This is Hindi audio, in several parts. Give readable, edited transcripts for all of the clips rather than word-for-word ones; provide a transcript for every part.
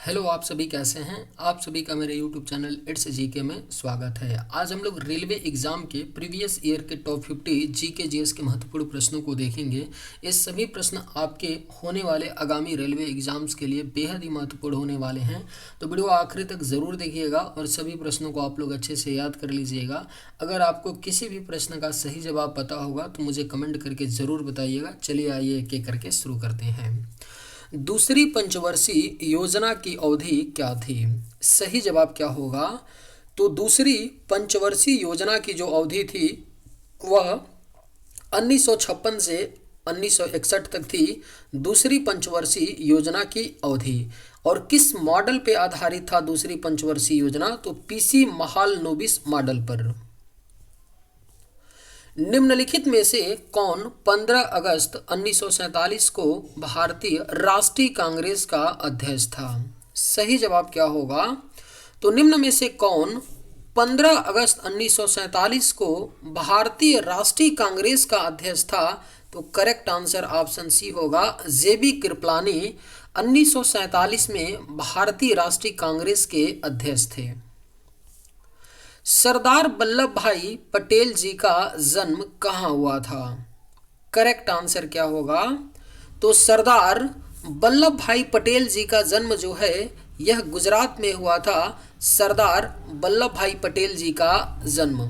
हेलो, आप सभी कैसे हैं। आप सभी का मेरे यूट्यूब चैनल इट्स जीके में स्वागत है। आज हम लोग रेलवे एग्ज़ाम के प्रीवियस ईयर के टॉप 50 जीके जीएस के महत्वपूर्ण प्रश्नों को देखेंगे। ये सभी प्रश्न आपके होने वाले आगामी रेलवे एग्ज़ाम्स के लिए बेहद ही महत्वपूर्ण होने वाले हैं, तो वीडियो आखिरी तक ज़रूर देखिएगा और सभी प्रश्नों को आप लोग अच्छे से याद कर लीजिएगा। अगर आपको किसी भी प्रश्न का सही जवाब पता होगा तो मुझे कमेंट करके ज़रूर बताइएगा। चलिए आइए एक एक करके शुरू करते हैं। दूसरी पंचवर्षीय योजना की अवधि क्या थी? सही जवाब क्या होगा? तो दूसरी पंचवर्षीय योजना की जो अवधि थी वह 1956 से 1961 तक थी। दूसरी पंचवर्षीय योजना की अवधि और किस मॉडल पे आधारित था दूसरी पंचवर्षीय योजना? तो पीसी महालनोबिस मॉडल पर। निम्नलिखित में से कौन 15 अगस्त 1947 को भारतीय राष्ट्रीय कांग्रेस का अध्यक्ष था? सही जवाब क्या होगा? तो निम्न में से कौन 15 अगस्त 1947 को भारतीय राष्ट्रीय कांग्रेस का अध्यक्ष था? तो करेक्ट आंसर ऑप्शन सी होगा, जेबी कृपलानी 1947 में भारतीय राष्ट्रीय कांग्रेस के अध्यक्ष थे। सरदार वल्लभ भाई पटेल जी का जन्म कहाँ हुआ था? करेक्ट आंसर क्या होगा? तो सरदार वल्लभ भाई पटेल जी का जन्म जो है यह गुजरात में हुआ था। सरदार वल्लभ भाई पटेल जी का जन्म।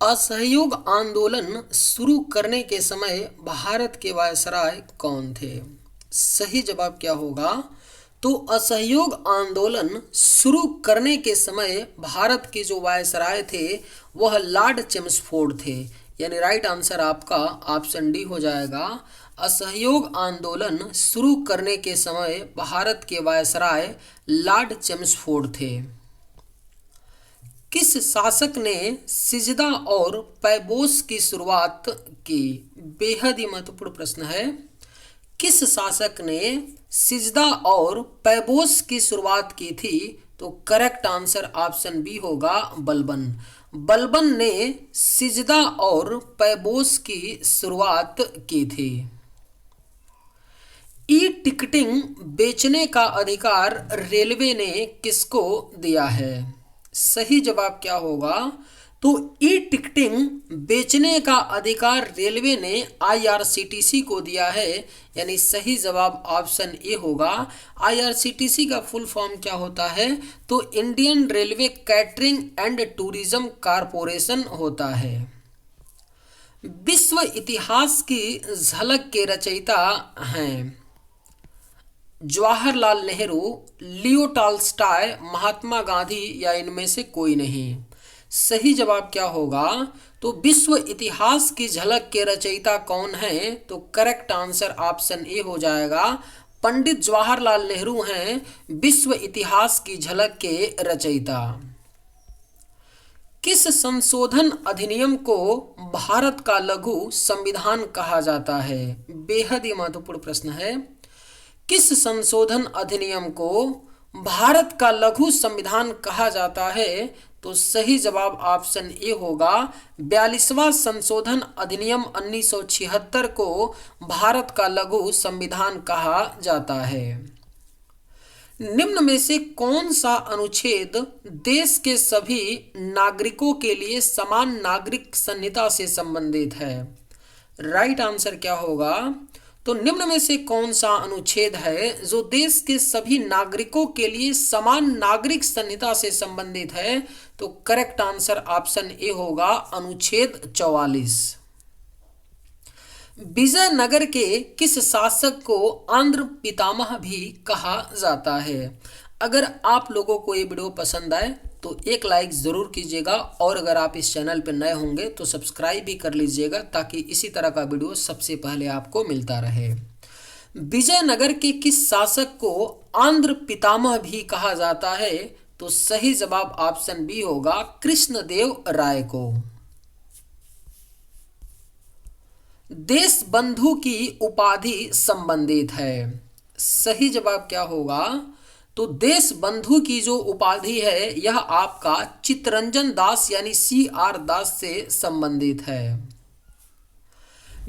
असहयोग आंदोलन शुरू करने के समय भारत के वायसराय कौन थे? सही जवाब क्या होगा? तो असहयोग आंदोलन शुरू करने के समय भारत के जो वायसराय थे वह लॉर्ड चेम्सफोर्ड थे, यानी राइट आंसर आपका ऑप्शन डी हो जाएगा। असहयोग आंदोलन शुरू करने के समय भारत के वायसराय लॉर्ड चेम्सफोर्ड थे। किस शासक ने सिजदा और पैबोस की शुरुआत की? बेहद ही महत्वपूर्ण प्रश्न है। किस शासक ने सिजदा और पैबोस की शुरुआत की थी? तो करेक्ट आंसर ऑप्शन बी होगा, बलबन। बलबन ने सिजदा और पैबोस की शुरुआत की थी। ई टिकटिंग बेचने का अधिकार रेलवे ने किसको दिया है? सही जवाब क्या होगा? तो ई टिकटिंग बेचने का अधिकार रेलवे ने आईआरसीटीसी को दिया है, यानी सही जवाब ऑप्शन ए होगा। आईआरसीटीसी का फुल फॉर्म क्या होता है? तो Indian railway catering and tourism corporation होता है। विश्व इतिहास की झलक के रचयिता हैं जवाहरलाल नेहरू, लियो टॉल्स्टॉय, महात्मा गांधी या इनमें से कोई नहीं? सही जवाब क्या होगा? तो विश्व इतिहास की झलक के रचयिता कौन है? तो करेक्ट आंसर ऑप्शन ए हो जाएगा, पंडित जवाहरलाल नेहरू हैं विश्व इतिहास की झलक के रचयिता। किस संशोधन अधिनियम को भारत का लघु संविधान कहा जाता है? बेहद ही महत्वपूर्ण प्रश्न है। किस संशोधन अधिनियम को भारत का लघु संविधान कहा जाता है? तो सही जवाब ऑप्शन ए होगा, 42वां संशोधन अधिनियम 1976 को भारत का लघु संविधान कहा जाता है। निम्न में से कौन सा अनुच्छेद देश के सभी नागरिकों के लिए समान नागरिक संहिता से संबंधित है? राइट आंसर क्या होगा? तो निम्न में से कौन सा अनुच्छेद है जो देश के सभी नागरिकों के लिए समान नागरिक संहिता से संबंधित है? तो करेक्ट आंसर ऑप्शन ए होगा, अनुच्छेद 44। विजयनगर के किस शासक को आंध्र पितामह भी कहा जाता है? अगर आप लोगों को ये वीडियो पसंद आए तो एक लाइक ज़रूर कीजिएगा और अगर आप इस चैनल पर नए होंगे तो सब्सक्राइब भी कर लीजिएगा ताकि इसी तरह का वीडियो सबसे पहले आपको मिलता रहे। विजयनगर के किस शासक को आंध्र पितामह भी कहा जाता है? तो सही जवाब ऑप्शन बी होगा, कृष्णदेव राय को। देश बंधु की उपाधि संबंधित है। सही जवाब क्या होगा? तो देश बंधु की जो उपाधि है यह आपका चित्तरंजन दास यानी CR दास से संबंधित है।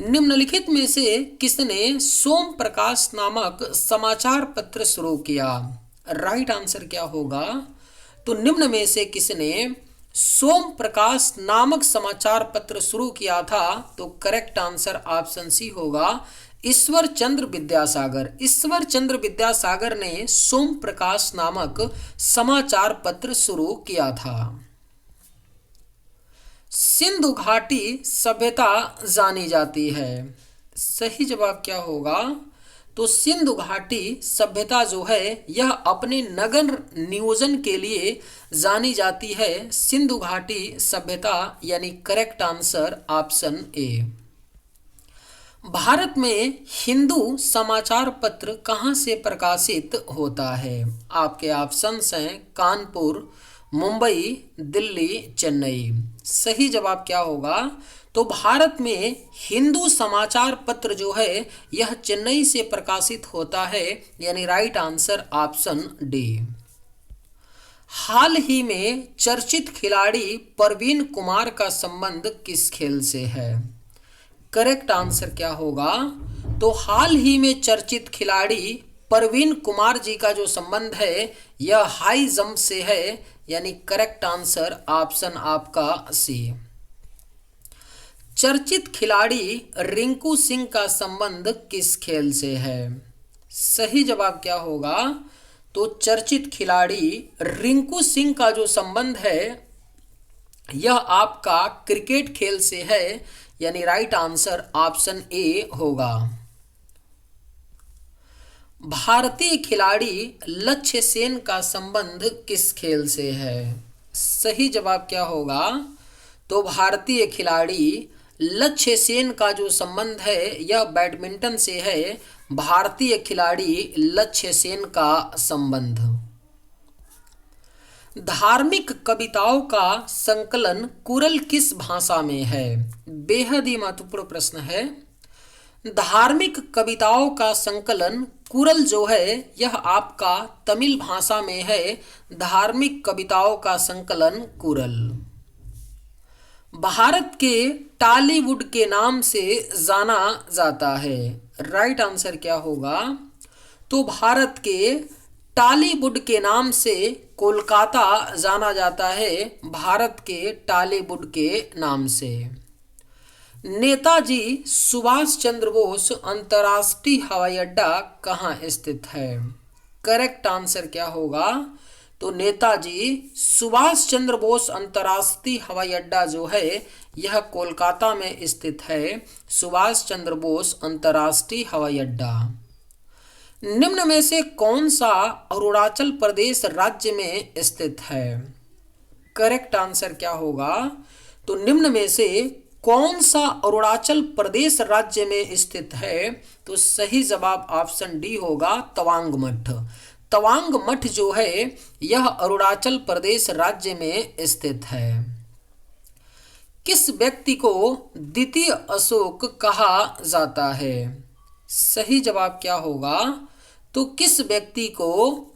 निम्नलिखित में से किसने सोम प्रकाश नामक समाचार पत्र शुरू किया? राइट आंसर क्या होगा? तो निम्न में से किसने सोम प्रकाश नामक समाचार पत्र शुरू किया था? तो करेक्ट आंसर ऑप्शन सी होगा, ईश्वर चंद्र विद्यासागर। ईश्वर चंद्र विद्यासागर ने सोम प्रकाश नामक समाचार पत्र शुरू किया था। सिंधु घाटी सभ्यता जानी जाती है। सही जवाब क्या होगा? तो सिंधु घाटी सभ्यता जो है यह अपने नगर नियोजन के लिए जानी जाती है। सिंधु घाटी सभ्यता, यानी correct answer option A. Bharat में हिंदू समाचार पत्र कहाँ से प्रकाशित होता है? आपके ऑप्शंस हैं कानपुर, मुंबई, दिल्ली, चेन्नई। सही जवाब क्या होगा? तो भारत में हिंदू समाचार पत्र जो है यह चेन्नई से प्रकाशित होता है, यानी राइट आंसर ऑप्शन डी। हाल ही में चर्चित खिलाड़ी प्रवीण कुमार का संबंध किस खेल से है? करेक्ट आंसर क्या होगा? तो हाल ही में चर्चित खिलाड़ी प्रवीण कुमार जी का जो संबंध है यह हाई जंप से है, यानी करेक्ट आंसर ऑप्शन आपका सी। चर्चित खिलाड़ी रिंकू सिंह का संबंध किस खेल से है? सही जवाब क्या होगा? तो चर्चित खिलाड़ी रिंकू सिंह का जो संबंध है यह आपका क्रिकेट खेल से है, यानी राइट आंसर ऑप्शन ए होगा। भारतीय खिलाड़ी लक्ष्य सेन का संबंध किस खेल से है? सही जवाब क्या होगा? तो भारतीय खिलाड़ी लक्ष्य सेन का जो संबंध है यह बैडमिंटन से है। भारतीय खिलाड़ी लक्ष्य सेन का संबंध। धार्मिक कविताओं का संकलन कुरल किस भाषा में है? बेहद ही महत्वपूर्ण प्रश्न है। धार्मिक कविताओं का संकलन कुरल जो है यह आपका तमिल भाषा में है। धार्मिक कविताओं का संकलन कुरल। भारत के टॉलीवुड के नाम से जाना जाता है। राइट आंसर क्या होगा? तो भारत के टॉलीवुड के नाम से कोलकाता जाना जाता है। भारत के टॉलीवुड के नाम से। नेताजी सुभाष चंद्र बोस अंतर्राष्ट्रीय हवाई अड्डा कहाँ स्थित है? करेक्ट आंसर क्या होगा? तो नेताजी सुभाष चंद्र बोस अंतर्राष्ट्रीय हवाई अड्डा जो है यह कोलकाता में स्थित है। सुभाष चंद्र बोस अंतर्राष्ट्रीय हवाई अड्डा। निम्न में से कौन सा अरुणाचल प्रदेश राज्य में स्थित है? करेक्ट आंसर क्या होगा? तो निम्न में से कौन सा अरुणाचल प्रदेश राज्य में स्थित है? तो सही जवाब ऑप्शन डी होगा, तवांग मठ। तवांग मठ जो है यह अरुणाचल प्रदेश राज्य में स्थित है। किस व्यक्ति को द्वितीय अशोक कहा जाता है? सही जवाब क्या होगा? तो किस व्यक्ति को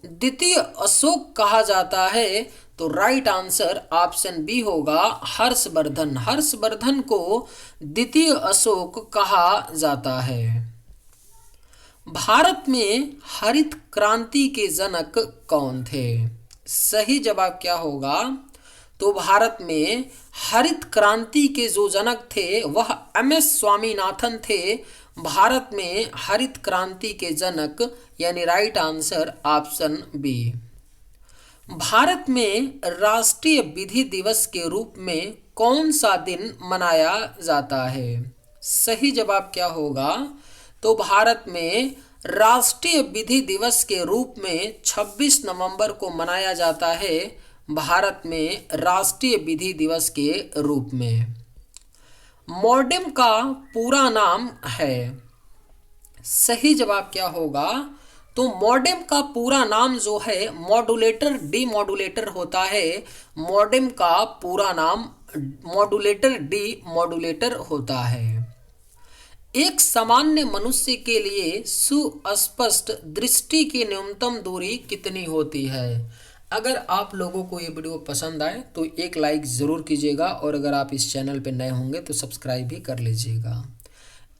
द्वितीय अशोक कहा जाता है? तो राइट आंसर ऑप्शन बी होगा, हर्षवर्धन। हर्षवर्धन को द्वितीय अशोक कहा जाता है। भारत में हरित क्रांति के जनक कौन थे? सही जवाब क्या होगा? तो भारत में हरित क्रांति के जो जनक थे वह एम.एस. स्वामीनाथन थे। भारत में हरित क्रांति के जनक, यानी right answer option B. Bharat में राष्ट्रीय विधि दिवस के रूप में कौन सा दिन मनाया जाता है? सही जवाब क्या होगा? तो भारत में राष्ट्रीय विधि दिवस के रूप में 26 नवंबर को मनाया जाता है। भारत में राष्ट्रीय विधि दिवस के रूप में। मॉडेम का पूरा नाम है? सही जवाब क्या होगा? तो मॉडेम का पूरा नाम जो है मॉड्यूलेटर डीमॉड्यूलेटर होता है। मॉडेम का पूरा नाम मॉड्यूलेटर डीमॉड्यूलेटर होता है। एक सामान्य मनुष्य के लिए सुस्पष्ट दृष्टि की न्यूनतम दूरी कितनी होती है? अगर आप लोगों को ये वीडियो पसंद आए तो एक लाइक ज़रूर कीजिएगा और अगर आप इस चैनल पर नए होंगे तो सब्सक्राइब भी कर लीजिएगा।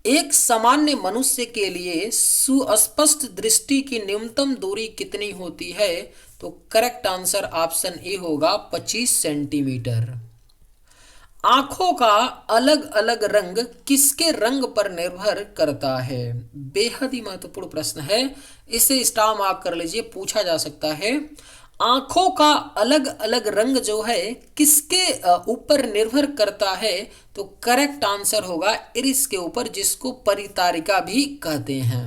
एक सामान्य मनुष्य के लिए सुस्पष्ट दृष्टि की न्यूनतम दूरी कितनी होती है? तो करेक्ट आंसर ऑप्शन ए होगा 25 सेंटीमीटर। आंखों का अलग अलग रंग किसके रंग पर निर्भर करता है? बेहद ही महत्वपूर्ण प्रश्न है, इसे स्टार मार्क कर लीजिए, पूछा जा सकता है। आंखों का अलग अलग रंग जो है किसके ऊपर निर्भर करता है? तो करेक्ट आंसर होगा इरिस के ऊपर, जिसको परितारिका भी कहते हैं।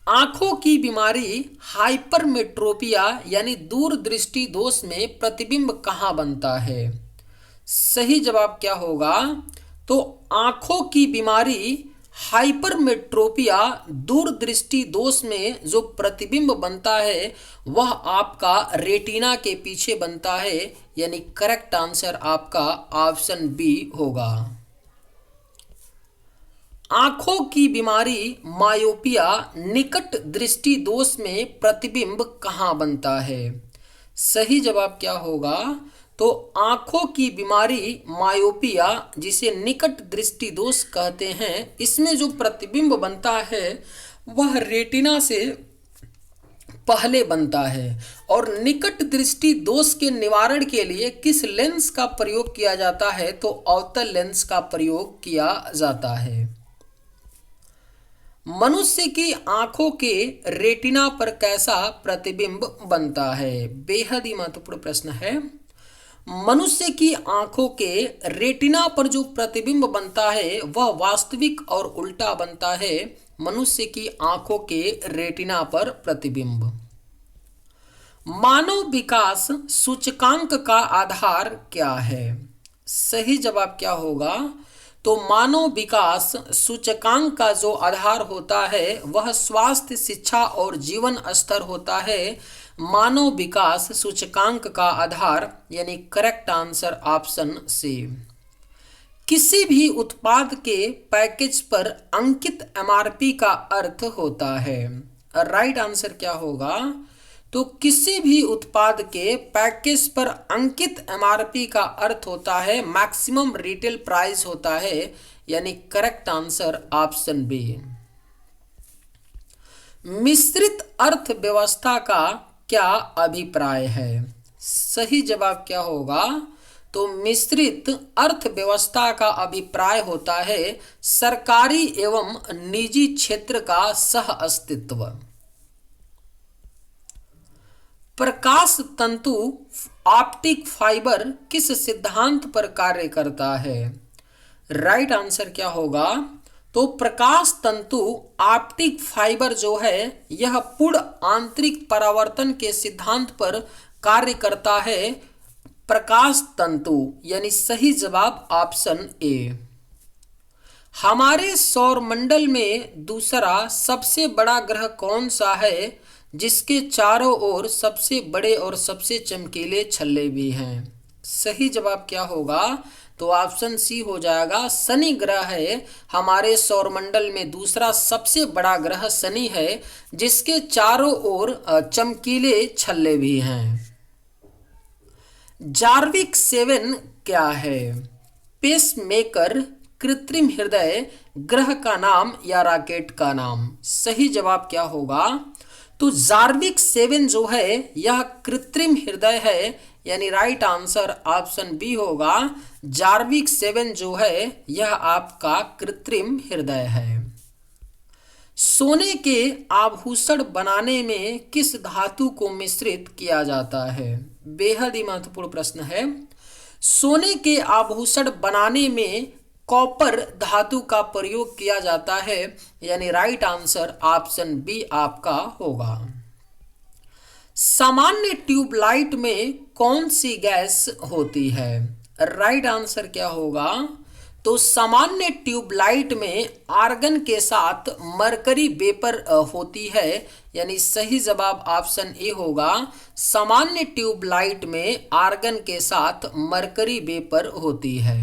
आंखों की बीमारी हाइपरमेट्रोपिया यानी दूरदृष्टि दोष में प्रतिबिंब कहाँ बनता है? सही जवाब क्या होगा? तो आंखों की बीमारी हाइपरमेट्रोपिया दूरदृष्टि दोष में जो प्रतिबिंब बनता है वह आपका रेटिना के पीछे बनता है, यानी करेक्ट आंसर आपका ऑप्शन बी होगा। आंखों की बीमारी मायोपिया निकट दृष्टि दोष में प्रतिबिंब कहाँ बनता है? सही जवाब क्या होगा? तो आंखों की बीमारी मायोपिया, जिसे निकट दृष्टि दोष कहते हैं, इसमें जो प्रतिबिंब बनता है वह रेटिना से पहले बनता है। और निकट दृष्टि दोष के निवारण के लिए किस लेंस का प्रयोग किया जाता है? तो अवतल लेंस का प्रयोग किया जाता है। मनुष्य की आंखों के रेटिना पर कैसा प्रतिबिंब बनता है? बेहद ही महत्वपूर्ण प्रश्न है। मनुष्य की आंखों के रेटिना पर जो प्रतिबिंब बनता है वह वास्तविक और उल्टा बनता है। मनुष्य की आंखों के रेटिना पर प्रतिबिंब। मानव विकास सूचकांक का आधार क्या है? सही जवाब क्या होगा? तो मानव विकास सूचकांक का जो आधार होता है वह स्वास्थ्य, शिक्षा और जीवन स्तर होता है। मानव विकास सूचकांक का आधार, यानी करेक्ट आंसर ऑप्शन सी। किसी भी उत्पाद के पैकेज पर अंकित एमआरपी का अर्थ होता है? राइट आंसर क्या होगा? तो किसी भी उत्पाद के पैकेज पर अंकित एमआरपी का अर्थ होता है मैक्सिमम रिटेल प्राइस होता है, यानी करेक्ट आंसर ऑप्शन बी। मिश्रित अर्थव्यवस्था का क्या अभिप्राय है? सही जवाब क्या होगा? तो मिश्रित अर्थव्यवस्था का अभिप्राय होता है सरकारी एवं निजी क्षेत्र का सह अस्तित्व। प्रकाश तंतु ऑप्टिक फाइबर किस सिद्धांत पर कार्य करता है? राइट आंसर क्या होगा? तो प्रकाश तंतु ऑप्टिक फाइबर जो है यह पूर्ण आंतरिक परावर्तन के सिद्धांत पर कार्य करता है। प्रकाश तंतु, यानी सही जवाब ऑप्शन ए। हमारे सौरमंडल में दूसरा सबसे बड़ा ग्रह कौन सा है जिसके चारों ओर सबसे बड़े और सबसे चमकीले छल्ले भी हैं? सही जवाब क्या होगा? तो ऑप्शन सी हो जाएगा, शनि ग्रह है। हमारे सौरमंडल में दूसरा सबसे बड़ा ग्रह शनि है, जिसके चारों ओर चमकीले छल्ले भी हैं। जार्विक 7 क्या है? पेसमेकर, कृत्रिम हृदय, ग्रह का नाम या रॉकेट का नाम? सही जवाब क्या होगा? तो जार्विक 7 जो है यह कृत्रिम हृदय है, यानी राइट आंसर ऑप्शन बी होगा। जार्विक 7 जो है यह आपका कृत्रिम हृदय है। सोने के आभूषण बनाने में किस धातु को मिश्रित किया जाता है? बेहद ही महत्वपूर्ण प्रश्न है। सोने के आभूषण बनाने में कॉपर धातु का प्रयोग किया जाता है, यानी राइट आंसर ऑप्शन बी आपका होगा। सामान्य ट्यूबलाइट में कौन सी गैस होती है? राइट आंसर क्या होगा? तो सामान्य ट्यूबलाइट में आर्गन के साथ मरकरी वेपर होती है, यानी सही जवाब ऑप्शन ए होगा। सामान्य ट्यूबलाइट में आर्गन के साथ मरकरी वेपर होती है।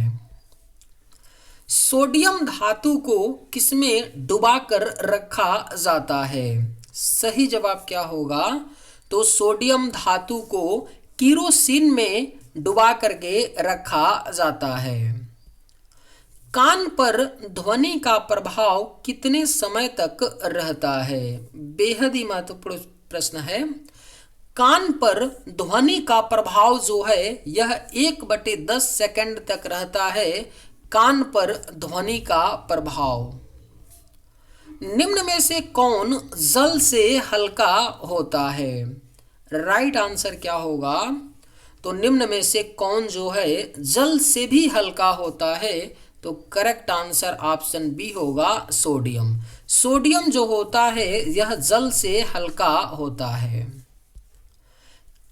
सोडियम धातु को किसमें डुबाकर रखा जाता है? सही जवाब क्या होगा? तो सोडियम धातु को केरोसिन में डुबा करके रखा जाता है। कान पर ध्वनि का प्रभाव कितने समय तक रहता है? बेहद ही महत्वपूर्ण प्रश्न है। कान पर ध्वनि का प्रभाव जो है यह 1/10 सेकंड तक रहता है। कान पर ध्वनि का प्रभाव। निम्न में से कौन जल से हल्का होता है? राइट आंसर क्या होगा? तो निम्न में से कौन जो है जल से भी हल्का होता है? तो करेक्ट आंसर ऑप्शन बी होगा, सोडियम। सोडियम जो होता है यह जल से हल्का होता है।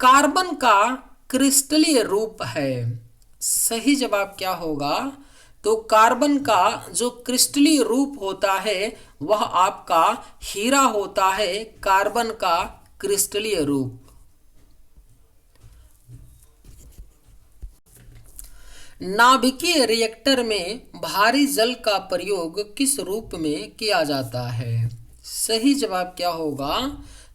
कार्बन का क्रिस्टलीय रूप है। सही जवाब क्या होगा? तो कार्बन का जो क्रिस्टलीय रूप होता है वह आपका हीरा होता है। कार्बन का क्रिस्टलीय रूप। नाभिकीय रिएक्टर में भारी जल का प्रयोग किस रूप में किया जाता है? सही जवाब क्या होगा?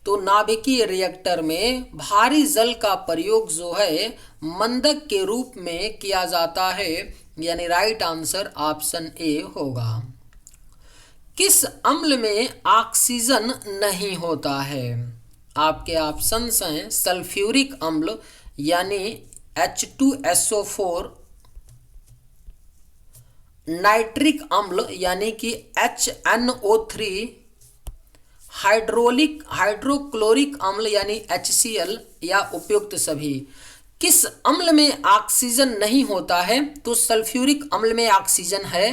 तो नाभिकीय रिएक्टर में भारी जल का प्रयोग जो है मंदक के रूप में किया जाता है, यानी राइट आंसर ऑप्शन ए होगा। किस अम्ल में ऑक्सीजन नहीं होता है? आपके ऑप्शंस हैं सल्फ्यूरिक अम्ल यानी H2SO4, नाइट्रिक अम्ल यानी कि HNO3, हाइड्रोक्लोरिक अम्ल यानी HCl, या उपयुक्त सभी। किस अम्ल में ऑक्सीजन नहीं होता है? तो सल्फ्यूरिक अम्ल में ऑक्सीजन है,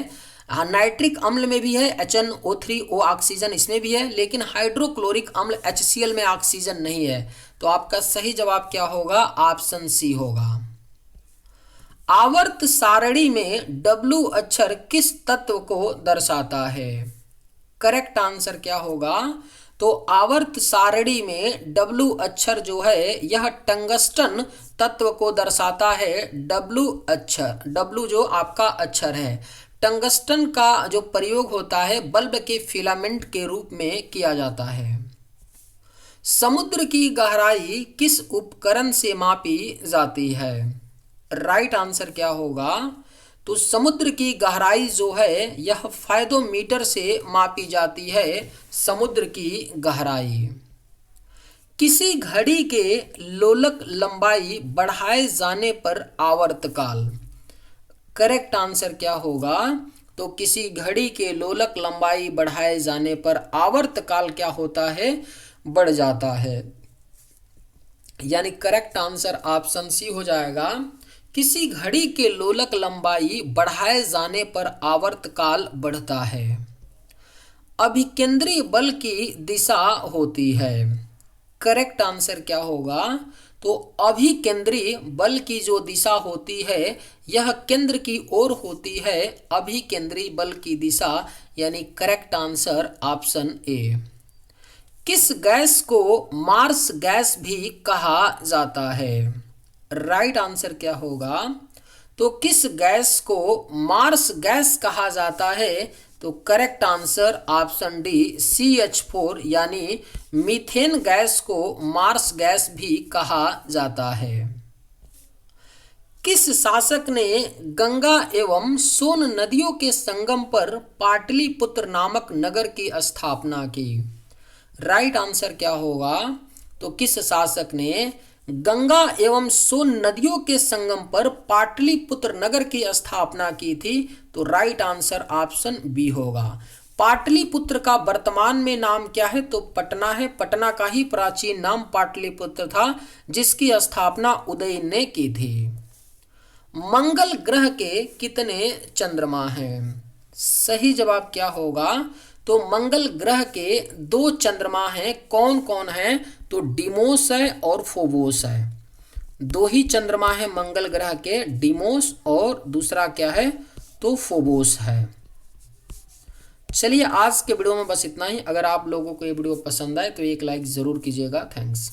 नाइट्रिक अम्ल में भी है, HNO3O ऑक्सीजन इसमें भी है, लेकिन हाइड्रोक्लोरिक अम्ल HCl में ऑक्सीजन नहीं है। तो आपका सही जवाब क्या होगा? ऑप्शन सी होगा। आवर्त सारणी में W अक्षर किस तत्व को दर्शाता है? करेक्ट आंसर क्या होगा? तो आवर्त सारणी में W अक्षर जो है यह टंगस्टन तत्व को दर्शाता है। W अक्षर, W जो आपका अक्षर है। टंगस्टन का जो प्रयोग होता है बल्ब के फिलामेंट के रूप में किया जाता है। समुद्र की गहराई किस उपकरण से मापी जाती है? राइट आंसर क्या होगा? तो समुद्र की गहराई जो है यह फायदोमीटर से मापी जाती है। समुद्र की गहराई। किसी घड़ी के लोलक लंबाई बढ़ाए जाने पर आवर्तकाल। करेक्ट आंसर क्या होगा? तो किसी घड़ी के लोलक लंबाई बढ़ाए जाने पर आवर्तकाल क्या होता है? बढ़ जाता है। यानी करेक्ट आंसर ऑप्शन सी हो जाएगा। किसी घड़ी के लोलक लंबाई बढ़ाए जाने पर आवर्तकाल बढ़ता है। अभिकेंद्री बल की दिशा होती है। करेक्ट आंसर क्या होगा? तो अभिकेंद्री बल की जो दिशा होती है यह केंद्र की ओर होती है। अभिकेंद्री बल की दिशा, यानी करेक्ट आंसर ऑप्शन ए। किस गैस को मार्स गैस भी कहा जाता है? राइट आंसर क्या होगा? तो किस गैस को मार्स गैस कहा जाता है? तो correct answer option D CH4 यानी मीथेन गैस को मार्स गैस भी कहा जाता है। किस शासक ने गंगा एवं सोन नदियों के संगम पर पाटलिपुत्र नामक नगर की स्थापना की? राइट आंसर क्या होगा? तो किस शासक ने गंगा एवं सोन नदियों के संगम पर पाटलिपुत्र नगर की स्थापना की थी? तो राइट आंसर ऑप्शन बी होगा। पाटलिपुत्र का वर्तमान में नाम क्या है? तो पटना है। पटना का ही प्राचीन नाम पाटलिपुत्र था, जिसकी स्थापना उदय ने की थी। मंगल ग्रह के कितने चंद्रमा हैं? सही जवाब क्या होगा? तो मंगल ग्रह के 2 चंद्रमा हैं। कौन कौन है? तो डिमोस है और फोबोस है। 2 ही चंद्रमा है मंगल ग्रह के, डिमोस और दूसरा क्या है? तो फोबोस है। चलिए आज के वीडियो में बस इतना ही। अगर आप लोगों को ये वीडियो पसंद आए तो एक लाइक जरूर कीजिएगा। थैंक्स।